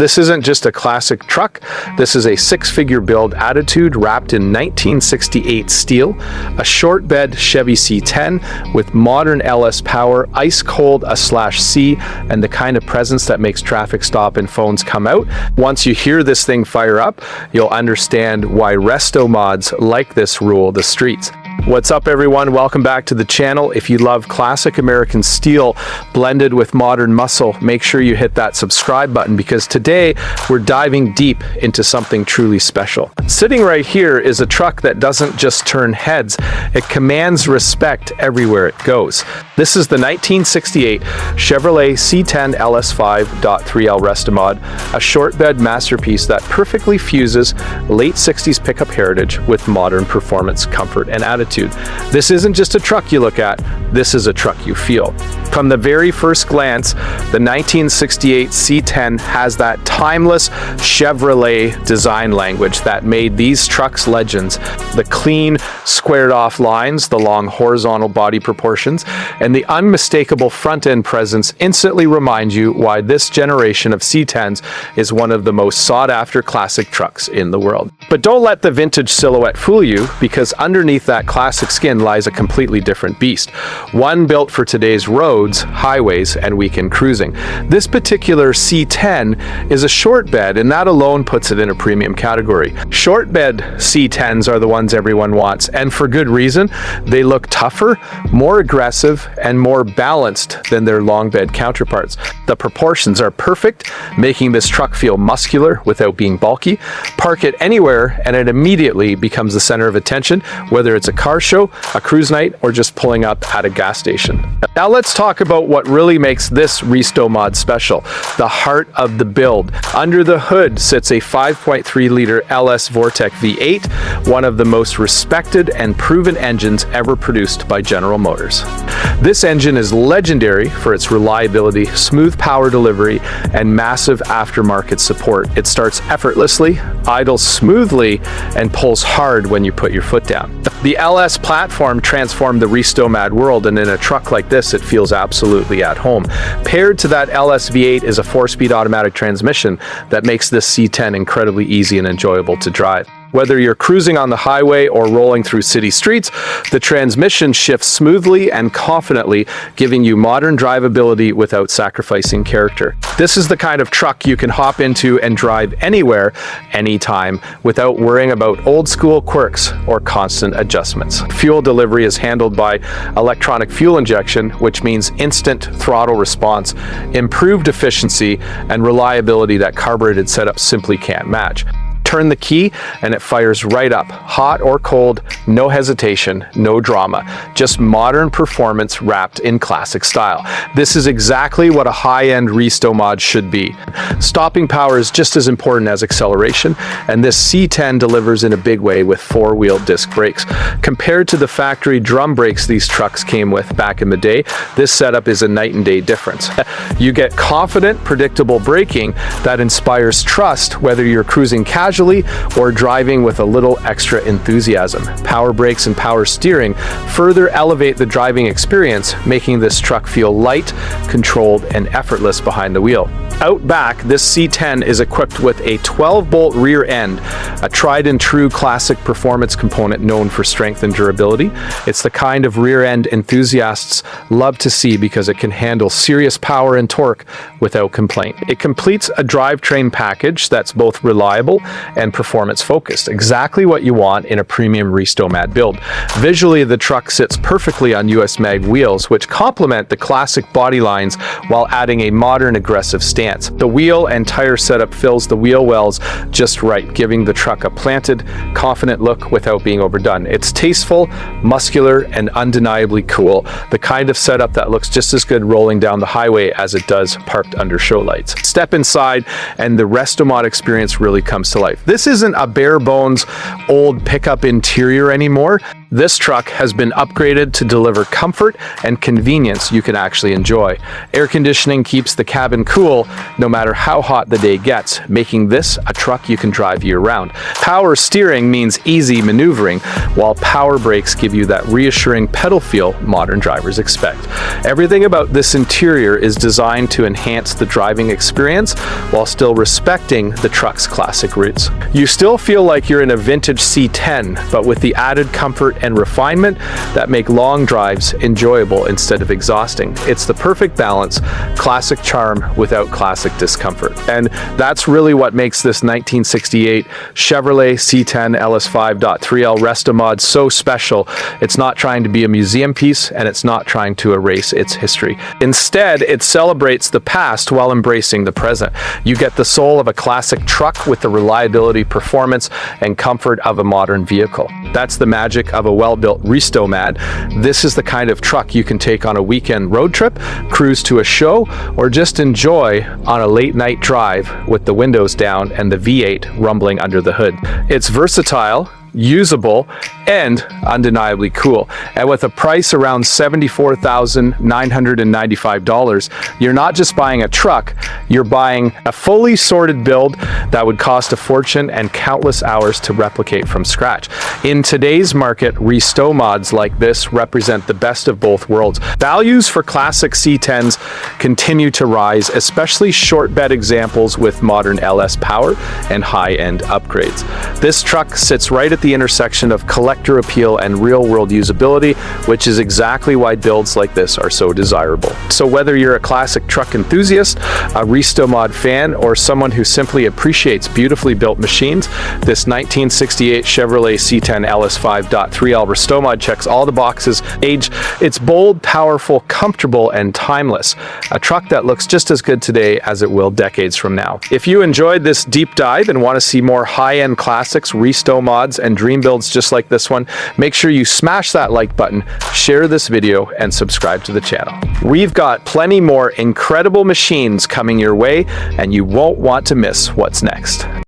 This isn't just a classic truck, this is a six-figure build attitude wrapped in 1968 steel, a short bed Chevy C10 with modern LS power, ice-cold /C, and the kind of presence that makes traffic stop and phones come out. Once you hear this thing fire up, you'll understand why Restomods like this rule the streets. What's up, everyone? Welcome back to the channel. If you love classic American steel blended with modern muscle, make sure you hit that subscribe button because today we're diving deep into something truly special. Sitting right here is a truck that doesn't just turn heads, it commands respect everywhere it goes. This is the 1968 Chevrolet C10 LS 5.3L Restomod, a short bed masterpiece that perfectly fuses late 60s pickup heritage with modern performance, comfort, and attitude. This isn't just a truck you look at, this is a truck you feel. From the very first glance, the 1968 C10 has that timeless Chevrolet design language that made these trucks legends. The clean, squared-off lines, the long horizontal body proportions, and the unmistakable front-end presence instantly remind you why this generation of C10s is one of the most sought-after classic trucks in the world. But don't let the vintage silhouette fool you, because underneath that classic skin lies a completely different beast. One built for today's roads, highways, and weekend cruising. This particular C10 is a short bed, and that alone puts it in a premium category. Short bed C10s are the ones everyone wants, and for good reason. They look tougher, more aggressive, and more balanced than their long bed counterparts. The proportions are perfect, making this truck feel muscular without being bulky. Park it anywhere, and it immediately becomes the center of attention, whether it's a car show, a cruise night, or just pulling up at a gas station. Now let's talk about what really makes this Restomod special, the heart of the build. Under the hood sits a 5.3-liter LS Vortec V8, one of the most respected and proven engines ever produced by General Motors. This engine is legendary for its reliability, smooth power delivery, and massive aftermarket support. It starts effortlessly, idles smoothly, and pulls hard when you put your foot down. The LS platform transformed the Restomod world, and in a truck like this, it feels absolutely at home. Paired to that LS V8 is a 4-speed automatic transmission that makes this C10 incredibly easy and enjoyable to drive. Whether you're cruising on the highway or rolling through city streets, the transmission shifts smoothly and confidently, giving you modern drivability without sacrificing character. This is the kind of truck you can hop into and drive anywhere, anytime, without worrying about old-school quirks or constant adjustments. Fuel delivery is handled by electronic fuel injection, which means instant throttle response, improved efficiency, and reliability that carbureted setups simply can't match. Turn the key and it fires right up, hot or cold, no hesitation, no drama, just modern performance wrapped in classic style. This is exactly what a high-end Restomod should be. Stopping power is just as important as acceleration, and this C10 delivers in a big way with four-wheel disc brakes. Compared to the factory drum brakes these trucks came with back in the day, this setup is a night and day difference. You get confident, predictable braking that inspires trust whether you're cruising casually or driving with a little extra enthusiasm. Power brakes and power steering further elevate the driving experience, making this truck feel light, controlled, and effortless behind the wheel. Out back, this C10 is equipped with a 12-bolt rear end, a tried-and-true classic performance component known for strength and durability. It's the kind of rear end enthusiasts love to see because it can handle serious power and torque without complaint. It completes a drivetrain package that's both reliable and performance-focused, exactly what you want in a premium Restomod build. Visually, the truck sits perfectly on US mag wheels, which complement the classic body lines while adding a modern, aggressive stance. The wheel and tire setup fills the wheel wells just right, giving the truck a planted, confident look without being overdone. It's tasteful, muscular, and undeniably cool, the kind of setup that looks just as good rolling down the highway as it does parked under show lights. Step inside, and the Restomod experience really comes to life. This isn't a bare bones old pickup interior anymore. This truck has been upgraded to deliver comfort and convenience you can actually enjoy. Air conditioning keeps the cabin cool no matter how hot the day gets, making this a truck you can drive year-round. Power steering means easy maneuvering, while power brakes give you that reassuring pedal feel modern drivers expect. Everything about this interior is designed to enhance the driving experience while still respecting the truck's classic roots. You still feel like you're in a vintage C10, but with the added comfort and refinement that make long drives enjoyable instead of exhausting. It's the perfect balance, classic charm without classic discomfort. And that's really what makes this 1968 Chevrolet C10 LS 5.3L Restomod so special. It's not trying to be a museum piece, and it's not trying to erase its history. Instead, it celebrates the past while embracing the present. You get the soul of a classic truck with the reliability, performance, and comfort of a modern vehicle. That's the magic of a well-built Restomod. This is the kind of truck you can take on a weekend road trip, cruise to a show, or just enjoy on a late-night drive with the windows down and the V8 rumbling under the hood. It's versatile, usable, and undeniably cool. And with a price around $74,995, you're not just buying a truck, you're buying a fully sorted build that would cost a fortune and countless hours to replicate from scratch. In today's market, Restomods like this represent the best of both worlds. Values for classic C10s continue to rise, especially short bed examples with modern LS power and high-end upgrades. This truck sits right at the intersection of collector appeal and real-world usability, which is exactly why builds like this are so desirable. So whether you're a classic truck enthusiast, a Restomod fan, or someone who simply appreciates beautifully built machines, this 1968 Chevrolet C10 LS 5.3L Restomod checks all the boxes. It's bold, powerful, comfortable, and timeless. A truck that looks just as good today as it will decades from now. If you enjoyed this deep dive and want to see more high-end classics, Restomods, and dream builds just like this one, make sure you smash that like button, share this video, and subscribe to the channel. We've got plenty more incredible machines coming your way, and you won't want to miss what's next.